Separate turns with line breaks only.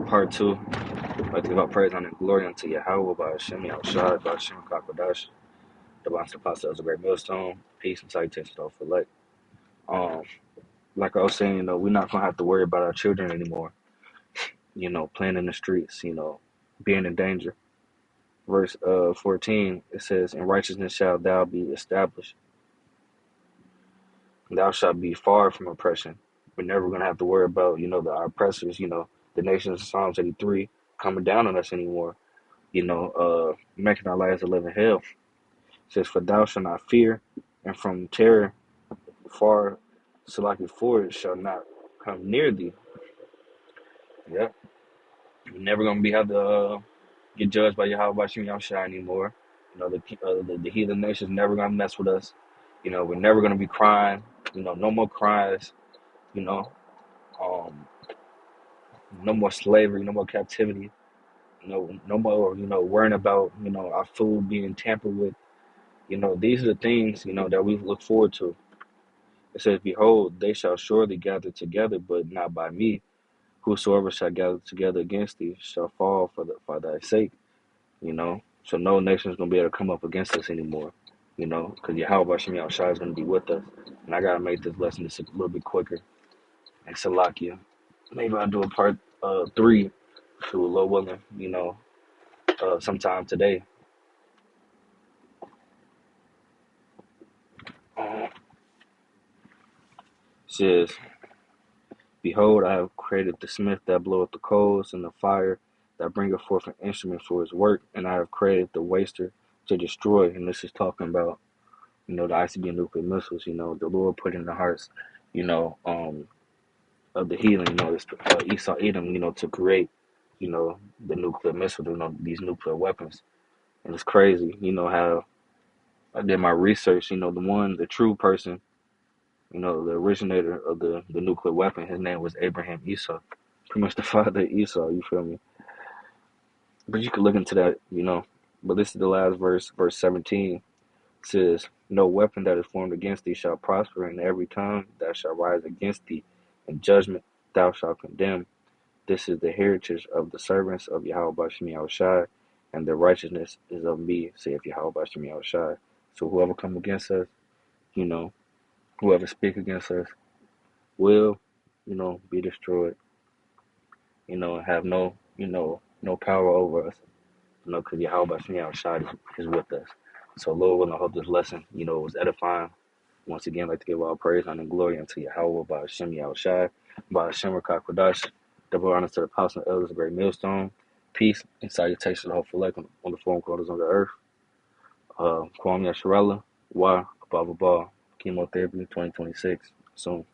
Part two, I give out praise, honor, and glory unto Yahweh by Hashem, Yahushua, by Hashem, Kakodash, the Master Apostle of the Great Millstone, peace and salutations to all for elect. Um, like I was saying, we're not gonna have to worry about our children anymore. Playing in the streets, being in danger. Verse 14, it says, "In righteousness shalt thou be established. Thou shalt be far from oppression." We're never gonna have to worry about, our oppressors, the nations of Psalms 83 coming down on us anymore. Making our lives a living hell. It says, "For thou shalt not fear, and from terror far, so like before it shall not come near thee." Yep. You're never gonna have to get judged by Yahweh Shem Yahushua anymore. The heathen nations never gonna mess with us. We're never gonna be crying. No more cries. You know, um, no more slavery, no more captivity. No more. Worrying about our food being tampered with. These are the things that we look forward to. It says, "Behold, they shall surely gather together, but not by me. Whosoever shall gather together against thee shall fall for thy sake." So no nation is gonna be able to come up against us anymore. Because Yahweh Hashem Yahushua is gonna be with us, and I gotta make this lesson just a little bit quicker. And Salakia, maybe I'll do a part three, to a Lord willing. Sometime today. Uh, Says, "Behold, I have created the smith that bloweth the coals, and the fire that bringeth forth an instrument for his work, and I have created the waster to destroy." And this is talking about, the ICB nuclear missiles, the Lord put in the hearts, of the heathen, this Esau Edom, to create, the nuclear missile, these nuclear weapons. And it's crazy, how I did my research, the true person, the originator of the nuclear weapon, his name was Abraham Esau. Pretty much the father of Esau, you feel me? But you can look into that, But this is the last verse 17 says, "No weapon that is formed against thee shall prosper, and every tongue that shall rise against thee in judgment thou shalt condemn. This is the heritage of the servants of Yahweh Bashem Yahushai, and their righteousness is of me, saith Yahweh Bashem Yahushai." So whoever come against us, you know, whoever speak against us will, be destroyed, have no power over us, because Yahweh Bashem Yahushai is with us. So Lord willing, I hope this lesson, was edifying. Once again, I'd like to give all praise, honor, and glory unto Yahweh by Hashem Yahushai, by Hashem Rakakwadash, double honors to the apostles and elders of the Great Millstone. Peace and salutations to the hopeful elect on the four corners of the earth. Kwame Yasharella, Wa Ababa Chemotherapy 2026. Soon.